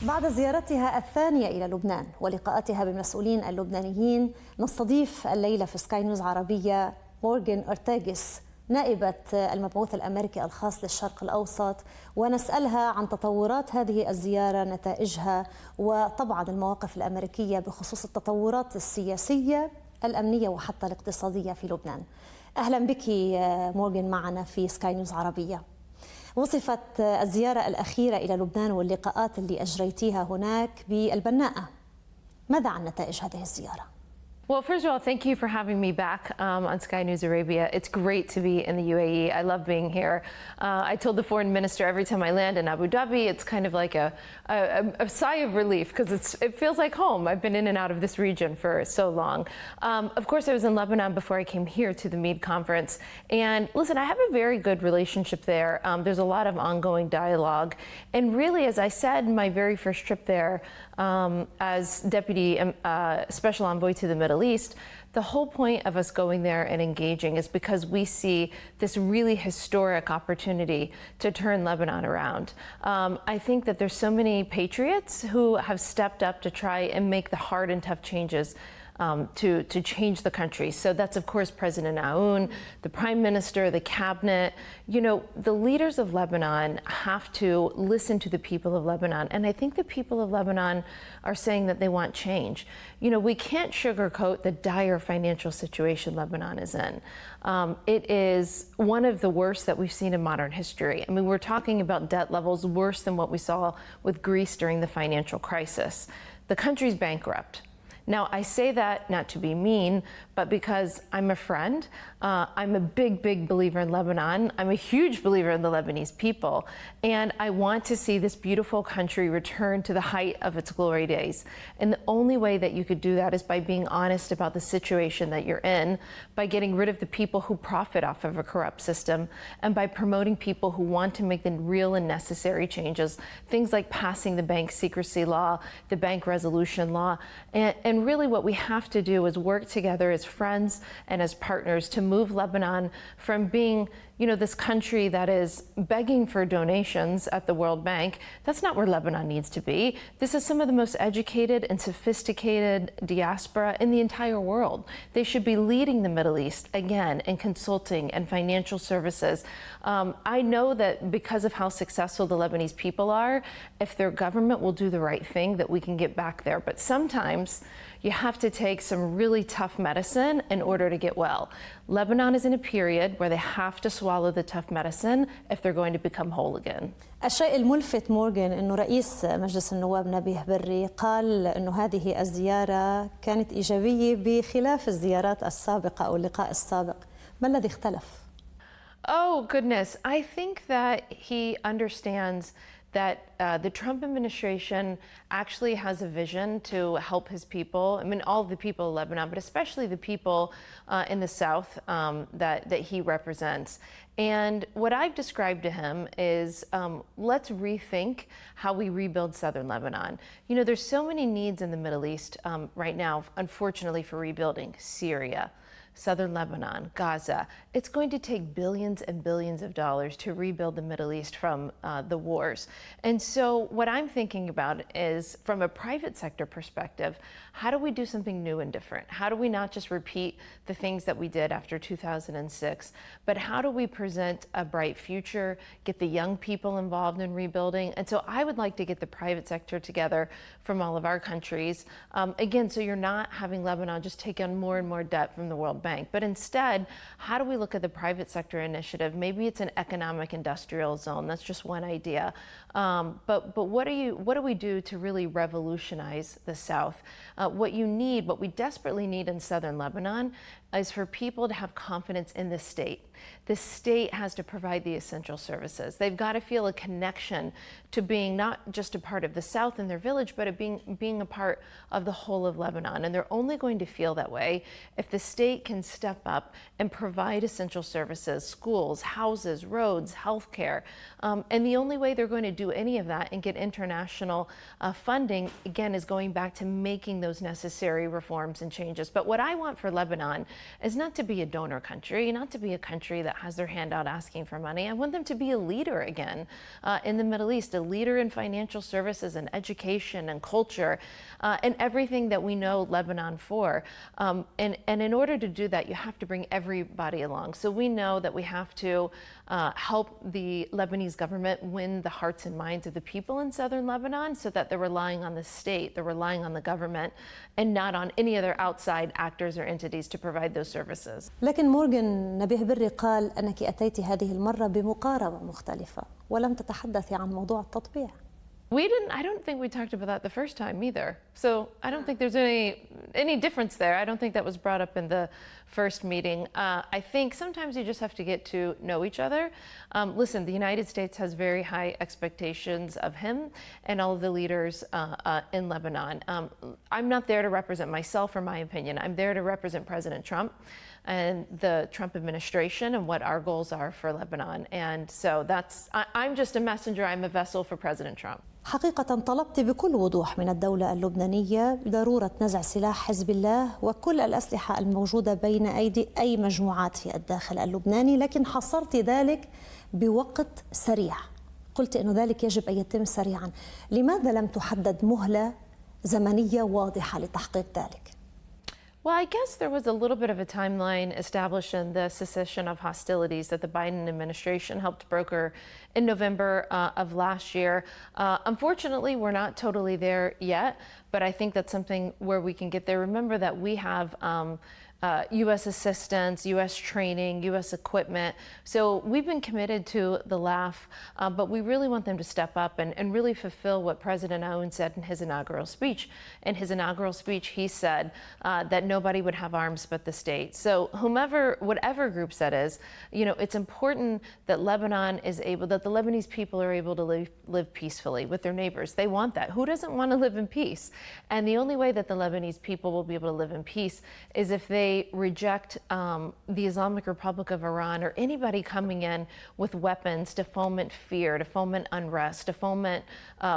بعد زيارتها الثانية إلى لبنان ولقاءاتها بالمسؤولين اللبنانيين، نستضيف الليلة في سكاي نيوز عربية مورغان أورتاغوس نائبة المبعوث الأميركي الخاص للشرق الأوسط، ونسألها عن تطورات هذه الزيارة، نتائجها، وطبعا المواقف الأمريكية بخصوص التطورات السياسية الأمنية وحتى الاقتصادية في لبنان. أهلا بك مورغان معنا في سكاي نيوز عربية. وصفت الزيارة الأخيرة إلى لبنان واللقاءات اللي أجريتيها هناك بالبناءة. ماذا عن نتائج هذه الزيارة؟ Well, first of all, thank you for having me back on Sky News Arabia. It's great to be in the UAE. I love being here. I told the foreign minister every time I land in Abu Dhabi, it's kind of like a sigh of relief because it feels like home. I've been in and out of this region for so long. Of course, I was in Lebanon before I came here to the Mead conference. And listen, I have a very good relationship there. There's a lot of ongoing dialogue. And really, as I said, my very first trip there as Deputy Special Envoy to the Middle East, the whole point of us going there and engaging is because we see this really historic opportunity to turn Lebanon around. I think that there's so many patriots who have stepped up to try and make the hard and tough changes to change the country. So that's, of course, President Aoun, the Prime Minister, the Cabinet. You know, the leaders of Lebanon have to listen to the people of Lebanon. And I think the people of Lebanon are saying that they want change. You know, we can't sugarcoat the dire financial situation Lebanon is in. It is one of the worst that we've seen in modern history. I mean, we're talking about debt levels worse than what we saw with Greece during the financial crisis. The country's bankrupt. Now, I say that not to be mean, but because I'm a friend. I'm a big, big believer in Lebanon. I'm a huge believer in the Lebanese people. And I want to see this beautiful country return to the height of its glory days. And the only way that you could do that is by being honest about the situation that you're in, by getting rid of the people who profit off of a corrupt system, and by promoting people who want to make the real and necessary changes. Things like passing the bank secrecy law, the bank resolution law. And really what we have to do is work together as friends and as partners to move Lebanon from being, you know, this country that is begging for donations at the World Bank. That's not where Lebanon needs to be. This is some of the most educated and sophisticated diaspora in the entire world. They should be leading the Middle East again in consulting and financial services. I know that because of how successful the Lebanese people are, if their government will do the right thing, that we can get back there. But sometimes you have to take some really tough medicine in order to get well. Lebanon is in a period where they have to swallow the tough medicine if they're going to become whole again. الشيء الملفت مورغان أنه رئيس مجلس النواب نبيه بري قال أنه هذه الزيارة كانت إيجابية بخلاف الزيارات السابقة أو اللقاء السابق. ما الذي اختلف؟ Oh, goodness. I think that he understands that the Trump administration actually has a vision to help his people. I mean, all of the people of Lebanon, but especially the people in the South that he represents. And what I've described to him is let's rethink how we rebuild southern Lebanon. You know, there's so many needs in the Middle East right now, unfortunately, for rebuilding. Syria, southern Lebanon, Gaza. It's going to take billions and billions of dollars to rebuild the Middle East from the wars. And so what I'm thinking about is, from a private sector perspective, how do we do something new and different? How do we not just repeat the things that we did after 2006, but how do we present a bright future, get the young people involved in rebuilding? And so I would like to get the private sector together from all of our countries. Again, so you're not having Lebanon just take on more and more debt from the World Bank, but instead, how do we look at the private sector initiative? Maybe it's an economic industrial zone. That's just one idea. But what do we do to really revolutionize the South? What we desperately need in southern Lebanon is for people to have confidence in the state. The state has to provide the essential services. They've got to feel a connection to being not just a part of the South and their village, but being a part of the whole of Lebanon. And they're only going to feel that way if the state can can step up and provide essential services, schools, houses, roads, healthcare. And the only way they're going to do any of that and get international funding, again, is going back to making those necessary reforms and changes. But what I want for Lebanon is not to be a donor country, not to be a country that has their hand out asking for money. I want them to be a leader again in the Middle East, a leader in financial services and education and culture and everything that we know Lebanon for. And in order to do that, you have to bring everybody along. So we know that we have to help the Lebanese government win the hearts and minds of the people in southern Lebanon so that they're relying on the state, they're relying on the government, and not on any other outside actors or entities to provide those services. لكن مورغان نبيه بري قال أنك أتيت هذه المرة بمقاربة مختلفة ولم تتحدثي عن موضوع التطبيع. I don't think we talked about that the first time either. So I don't think there's any difference there. I don't think that was brought up in the first meeting. I think sometimes you just have to get to know each other. Listen, the United States has very high expectations of him and all of the leaders in Lebanon. I'm not there to represent myself or my opinion. I'm there to represent President Trump and the Trump administration and what our goals are for Lebanon. And so I'm just a messenger. I'm a vessel for President Trump. حقيقة طلبت بكل وضوح من الدولة اللبنانية ضرورة نزع سلاح حزب الله وكل الأسلحة الموجودة بين أيدي أي مجموعات في الداخل اللبناني، لكن حصرت ذلك بوقت سريع. قلت إنه ذلك يجب أن يتم سريعا. لماذا لم تحدد مهلة زمنية واضحة لتحقيق ذلك؟ Well, I guess there was a little bit of a timeline established in the cessation of hostilities that the Biden administration helped broker in November of last year. Unfortunately, we're not totally there yet, but I think that's something where we can get there. Remember that we have U.S. assistance, U.S. training, U.S. equipment. So we've been committed to the LAF, but we really want them to step up and really fulfill what President Aoun said in his inaugural speech. In his inaugural speech, he said that nobody would have arms but the state. So whatever groups that is, it's important that Lebanon is able, that the Lebanese people are able to live peacefully with their neighbors. They want that. Who doesn't want to live in peace? And the only way that the Lebanese people will be able to live in peace is if they reject the Islamic Republic of Iran or anybody coming in with weapons to foment fear, to foment unrest, to foment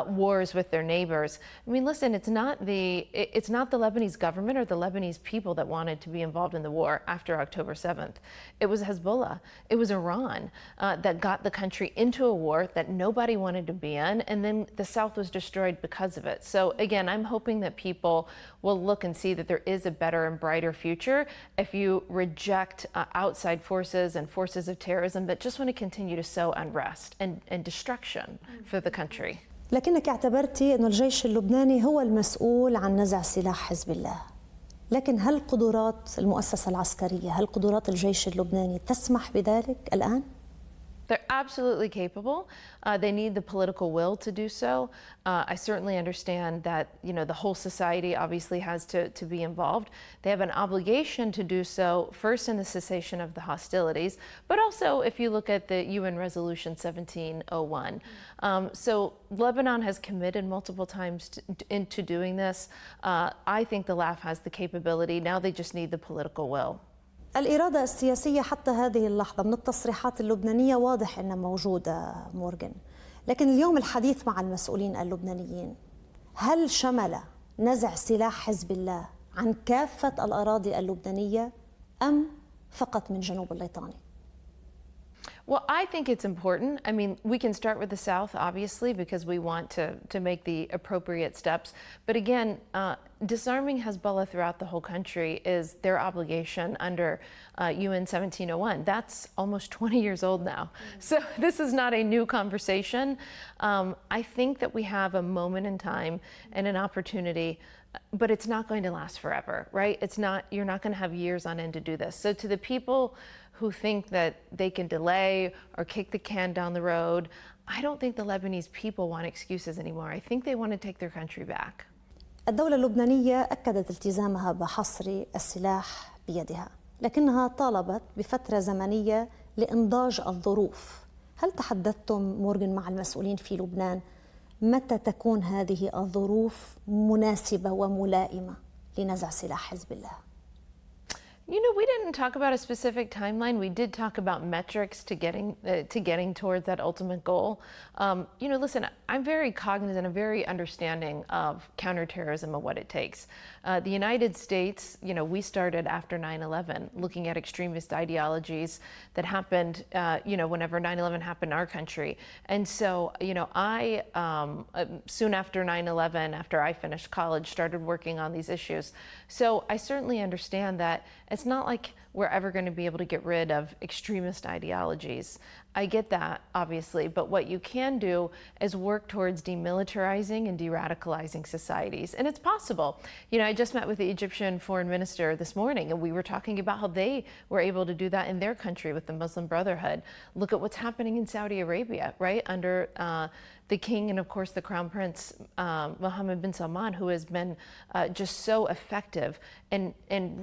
wars with their neighbors. I mean, listen, it's not the Lebanese government or the Lebanese people that wanted to be involved in the war after October 7th. It was Hezbollah. It was Iran that got the country into a war that nobody wanted to be in, and then the South was destroyed because of it. So again, I'm hoping that people will look and see that there is a better and brighter future if you reject outside forces and forces of terrorism that just want to continue to sow unrest and destruction for the country. لكنك اعتبرتي أن الجيش اللبناني هو المسؤول عن نزع سلاح حزب الله. لكن هل قدرات المؤسسة العسكرية، هل قدرات الجيش اللبناني تسمح بذلك الآن؟ They're absolutely capable. They need the political will to do so. I certainly understand that the whole society obviously has to be involved. They have an obligation to do so first in the cessation of the hostilities, but also if you look at the UN Resolution 1701. So Lebanon has committed multiple times into doing this. I think the LAF has the capability. Now they just need the political will. الإرادة السياسية حتى هذه اللحظة من التصريحات اللبنانية واضح أنها موجودة مورغان، لكن اليوم الحديث مع المسؤولين اللبنانيين هل شمل نزع سلاح حزب الله عن كافة الأراضي اللبنانية أم فقط من جنوب الليطاني؟ Well, I think it's important. I mean, we can start with the South, obviously, because we want to make the appropriate steps. But again, disarming Hezbollah throughout the whole country is their obligation under UN 1701. That's almost 20 years old now. So this is not a new conversation. I think that we have a moment in time and an opportunity, but it's not going to last forever, right? You're not going to have years on end to do this. So to the people who think that they can delay or kick the can down the road, I don't think the Lebanese people want excuses anymore. I think they want to take their country back. الدولة اللبنانية أكدت التزامها بحصر السلاح بيدها، لكنها طالبت بفترة زمنية لإنضاج الظروف. هل تحدثتم مورغان مع المسؤولين في لبنان متى تكون هذه الظروف مناسبة وملائمة لنزع سلاح حزب الله؟ We didn't talk about a specific timeline. We did talk about metrics to getting towards that ultimate goal. Listen, I'm very cognizant, I'm very understanding of counterterrorism and what it takes. The United States, we started after 9/11 looking at extremist ideologies that happened, whenever 9/11 happened in our country. And so, I, soon after 9/11, after I finished college, started working on these issues. So I certainly understand that it's not like we're ever going to be able to get rid of extremist ideologies. I get that, obviously, but what you can do is work towards demilitarizing and de-radicalizing societies, and it's possible. I just met with the Egyptian foreign minister this morning, and we were talking about how they were able to do that in their country with the Muslim Brotherhood. Look at what's happening in Saudi Arabia, right, under the king and, of course, the Crown Prince, Mohammed bin Salman, who has been just so effective in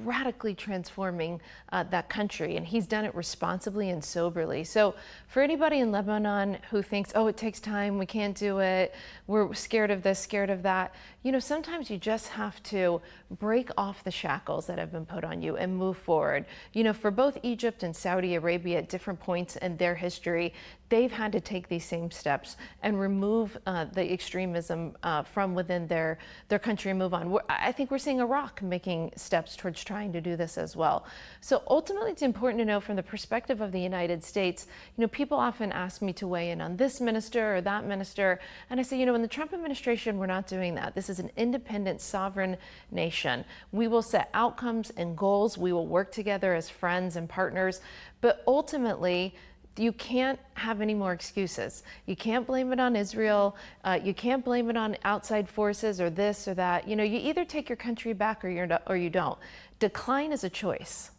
radically transforming that country. And he's done it responsibly and soberly. So for anybody in Lebanon who thinks, oh, it takes time, we can't do it, we're scared of this, scared of that, sometimes you just have to break off the shackles that have been put on you and move forward. For both Egypt and Saudi Arabia at different points in their history, they've had to take these same steps and remove the extremism from within their country and move on. I think we're seeing Iraq making steps towards trying to do this as well. So ultimately, it's important to know from the perspective of the United States, people often ask me to weigh in on this minister or that minister. And I say, in the Trump administration, we're not doing that. This is an independent, sovereign nation. We will set outcomes and goals. We will work together as friends and partners. But ultimately, you can't have any more excuses. You can't blame it on Israel. You can't blame it on outside forces or this or that. You either take your country back or you don't. Decline is a choice.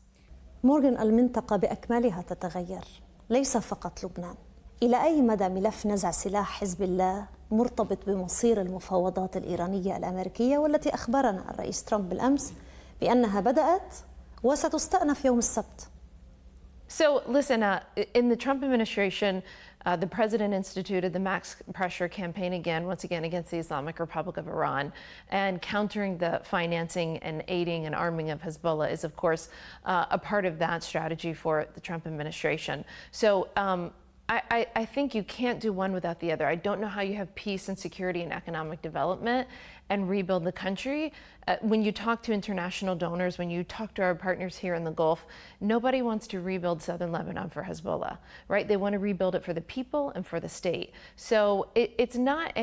مورغان، المنطقة بأكملها تتغير، ليس فقط لبنان. إلى أي مدى ملف نزع سلاح حزب الله مرتبط بمصير المفاوضات الإيرانية الأميركية والتي أخبرنا الرئيس ترامب بالأمس بأنها بدأت وستستأنف يوم السبت؟ So listen, in the Trump administration, the president instituted the max pressure campaign once again against the Islamic Republic of Iran, and countering the financing and aiding and arming of Hezbollah is, of course, a part of that strategy for the Trump administration. So I think you can't do one without the other. I don't know how you have peace and security and economic development and rebuild the country. When you talk to international donors, when you talk to our partners here in the Gulf, nobody wants to rebuild southern Lebanon for Hezbollah, right? They want to rebuild it for the people and for the state. So it's not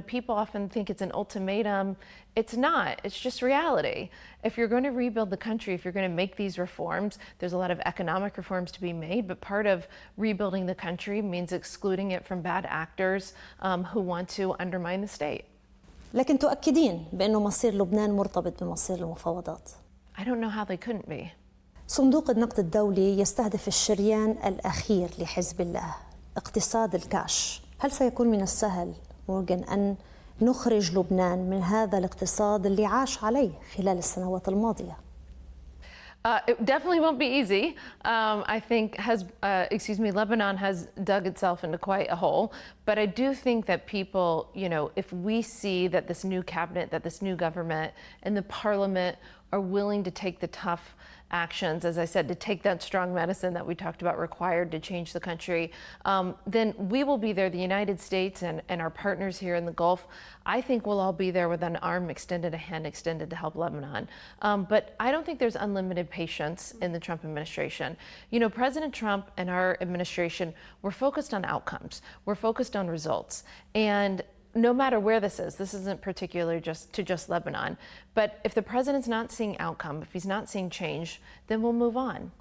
people often think it's an ultimatum. It's not. It's just reality. If you're going to rebuild the country, if you're going to make these reforms, there's a lot of economic reforms to be made, but part of rebuilding the country means excluding it from bad actors who want to undermine the state. لكن تؤكدين بأنه مصير لبنان مرتبط بمصير المفاوضات. I don't know how they couldn't be. صندوق النقد الدولي يستهدف الشريان الأخير لحزب الله، اقتصاد الكاش. هل سيكون من السهل مورغان أن نخرج لبنان من هذا الاقتصاد اللي عاش عليه خلال السنوات الماضية؟ It definitely won't be easy. I think Lebanon has dug itself into quite a hole. But I do think that people, if we see that this new cabinet, that this new government and the parliament are willing to take the tough actions, as I said, to take that strong medicine that we talked about required to change the country, then we will be there, the United States and our partners here in the Gulf. I think we'll all be there with an arm extended, a hand extended to help Lebanon. But I don't think there's unlimited patience in the Trump administration. President Trump and our administration, we're focused on outcomes. We're focused on results. And no matter where this isn't particular just Lebanon. But if the president's not seeing outcome, if he's not seeing change, then we'll move on.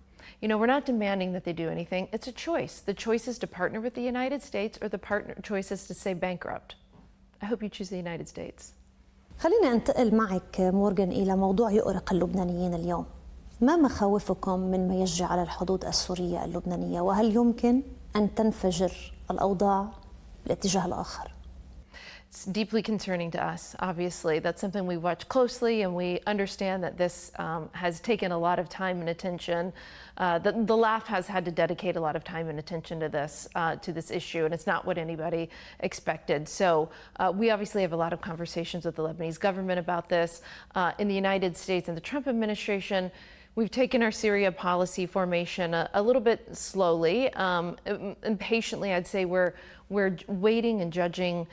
We're not demanding that they do anything. It's a choice. The choice is to partner with the United States, or the choice is to stay bankrupt. I hope you choose the United States. خلينا انتقل معك مورغان إلى موضوع يؤرق اللبنانيين اليوم. ما مخاوفكم من ما يجري على الحدود السورية اللبنانية، وهل يمكن أن تنفجر الأوضاع بالاتجاه الآخر؟ It's deeply concerning to us, obviously. That's something we watch closely, and we understand that this has taken a lot of time and attention. The LAF has had to dedicate a lot of time and attention to this issue, and it's not what anybody expected. So we obviously have a lot of conversations with the Lebanese government about this. In the United States and the Trump administration, we've taken our Syria policy formation a little bit slowly, impatiently. I'd say we're waiting and judging.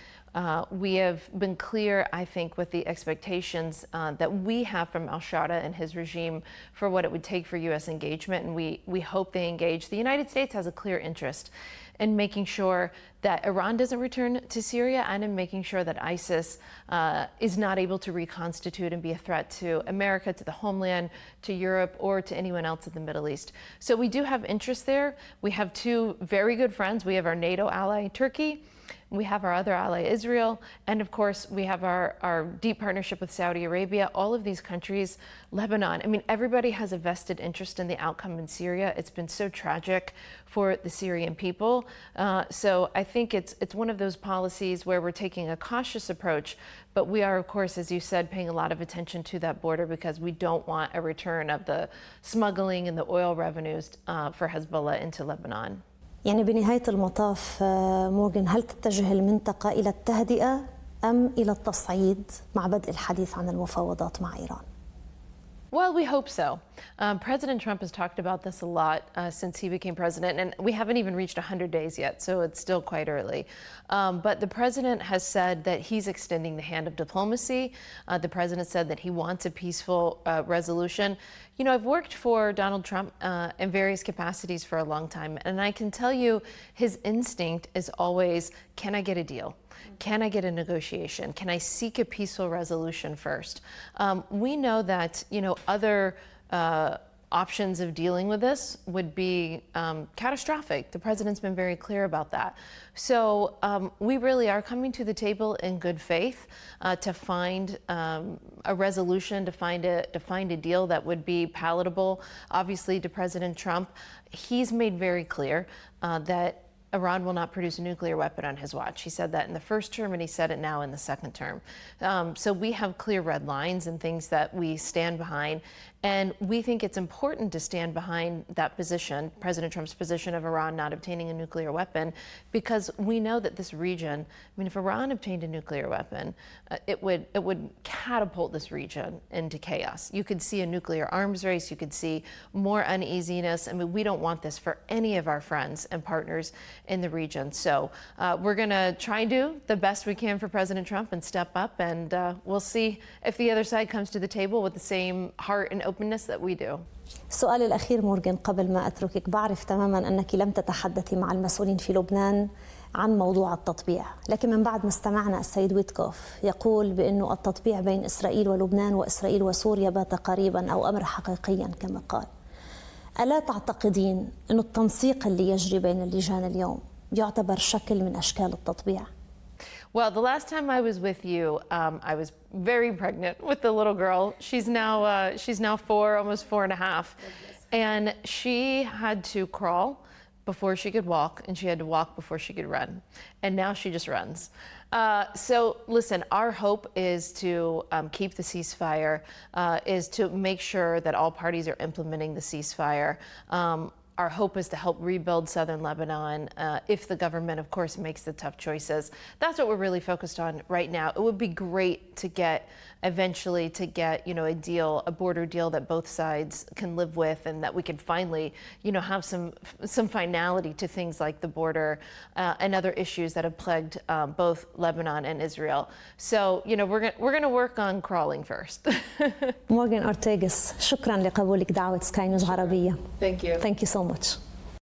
We have been clear, I think, with the expectations that we have from al-Shara and his regime for what it would take for U.S. engagement, and we hope they engage. The United States has a clear interest in making sure that Iran doesn't return to Syria and in making sure that ISIS is not able to reconstitute and be a threat to America, to the homeland, to Europe, or to anyone else in the Middle East. So we do have interest there. We have two very good friends. We have our NATO ally, Turkey. We have our other ally, Israel, and of course, we have our deep partnership with Saudi Arabia, all of these countries, Lebanon. I mean, everybody has a vested interest in the outcome in Syria. It's been so tragic for the Syrian people. So I think it's one of those policies where we're taking a cautious approach, but we are, of course, as you said, paying a lot of attention to that border because we don't want a return of the smuggling and the oil revenues for Hezbollah into Lebanon. يعني بنهاية المطاف مورغان، هل تتجه المنطقة إلى التهدئة أم إلى التصعيد مع بدء الحديث عن المفاوضات مع إيران؟ Well, we hope so. President Trump has talked about this a lot since he became president, and we haven't even reached 100 days yet, so it's still quite early. But the president has said that he's extending the hand of diplomacy. The president said that he wants a peaceful resolution. You know, I've worked for Donald Trump in various capacities for a long time, and I can tell you his instinct is always, can I get a deal? Can I get a negotiation? Can I seek a peaceful resolution first? We know that, you know, other options of dealing with this would be catastrophic. The president's been very clear about that. So we really are coming to the table in good faith to find a resolution, to find a deal that would be palatable. Obviously, to President Trump, he's made very clear that Iran will not produce a nuclear weapon on his watch. He said that in the first term, and he said it now in the second term. So we have clear red lines and things that we stand behind. And we think it's important to stand behind that position, President Trump's position of Iran not obtaining a nuclear weapon, because we know that this region, I mean, if Iran obtained a nuclear weapon, it would catapult this region into chaos. You could see a nuclear arms race, you could see more uneasiness. I mean, we don't want this for any of our friends and partners in the region. So we're gonna try and do the best we can for President Trump and step up, and we'll see if the other side comes to the table with the same heart and openness that we do. السؤال الأخير مورغان قبل ما أتركك، بعرف تماما أنك لم تتحدثي مع المسؤولين في لبنان عن موضوع التطبيع، لكن من بعد ما استمعنا السيد ويتكوف يقول بأنه التطبيع بين إسرائيل ولبنان وإسرائيل وسوريا بات قريبا أو أمر حقيقيا كما قال. ألا تعتقدين أن التنسيق اللي يجري بين اللجان اليوم يعتبر شكل من أشكال التطبيع؟ Well, the last time I was with you, I was very pregnant with the little girl. She's now 4, almost 4.5, and she had to crawl before she could walk, and she had to walk before she could run, and now she just runs. So listen, our hope is to keep the ceasefire, is to make sure that all parties are implementing the ceasefire. Our hope is to help rebuild southern Lebanon if the government, of course, makes the tough choices. That's what we're really focused on right now. It would be great to eventually get, you know, a deal, a border deal that both sides can live with, and that we can finally, you know, have some finality to things like the border and other issues that have plagued both Lebanon and Israel. So, you know, we're going to work on crawling first. مورغان أورتاغوس، شكرا لقبولك دعوة سكاي نيوز عربية. Thank you. Thank you so much.